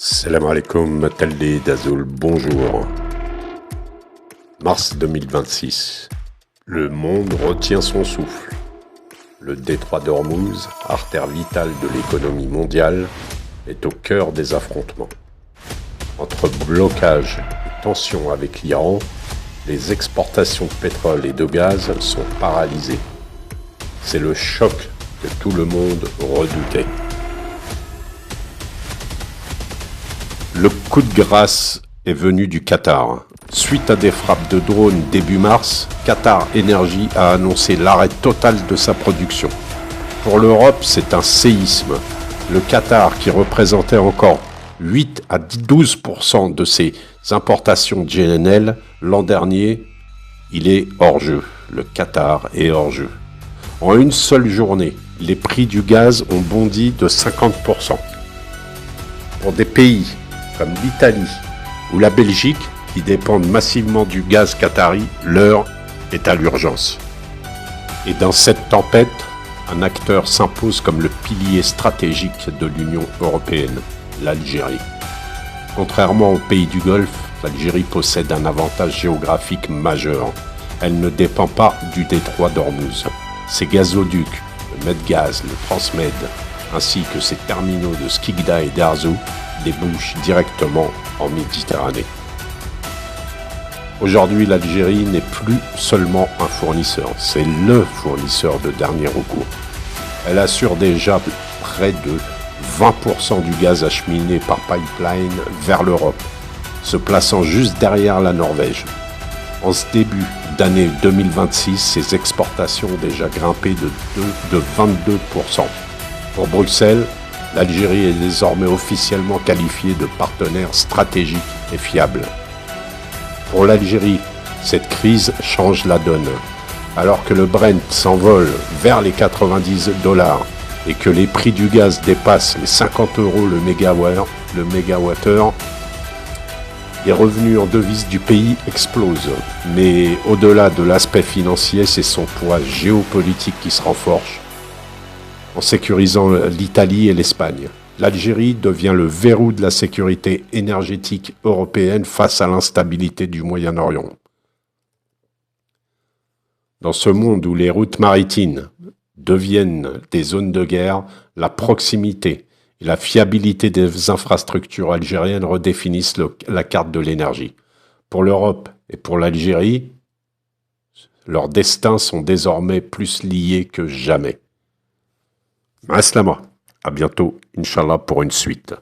Salam alaikum, Taldi d'Azul, bonjour. Mars 2026. Le monde retient son souffle. Le détroit d'Ormuz, artère vitale de l'économie mondiale, est au cœur des affrontements. Entre blocage et tensions avec l'Iran, les exportations de pétrole et de gaz sont paralysées. C'est le choc que tout le monde redoutait. Le coup de grâce est venu du Qatar. Suite à des frappes de drones début mars, Qatar Energy a annoncé l'arrêt total de sa production. Pour l'Europe, c'est un séisme. Le Qatar, qui représentait encore 8 à 12% de ses importations de GNL l'an dernier, il est hors jeu. Le Qatar est hors jeu. En une seule journée, les prix du gaz ont bondi de 50%. Pour des pays comme l'Italie ou la Belgique, qui dépendent massivement du gaz qatari, l'heure est à l'urgence. Et dans cette tempête, un acteur s'impose comme le pilier stratégique de l'Union européenne, l'Algérie. Contrairement aux pays du Golfe, l'Algérie possède un avantage géographique majeur. Elle ne dépend pas du détroit d'Ormuz. Ses gazoducs, le Medgaz, le Transmed, ainsi que ses terminaux de Skikda et d'Arzew, débouchent directement en Méditerranée. Aujourd'hui, l'Algérie n'est plus seulement un fournisseur, c'est le fournisseur de dernier recours. Elle assure déjà près de 20% du gaz acheminé par pipeline vers l'Europe, se plaçant juste derrière la Norvège. En ce début d'année 2026, ses exportations ont déjà grimpé de 22%. Pour Bruxelles, l'Algérie est désormais officiellement qualifiée de partenaire stratégique et fiable. Pour l'Algérie, cette crise change la donne. Alors que le Brent s'envole vers les $90 et que les prix du gaz dépassent les 50 € le mégawattheure, les revenus en devises du pays explosent. Mais au-delà de l'aspect financier, c'est son poids géopolitique qui se renforce en sécurisant l'Italie et l'Espagne. L'Algérie devient le verrou de la sécurité énergétique européenne face à l'instabilité du Moyen-Orient. Dans ce monde où les routes maritimes deviennent des zones de guerre, la proximité et la fiabilité des infrastructures algériennes redéfinissent la carte de l'énergie. Pour l'Europe et pour l'Algérie, leurs destins sont désormais plus liés que jamais. Maslama, à bientôt, Inch'Allah, pour une suite.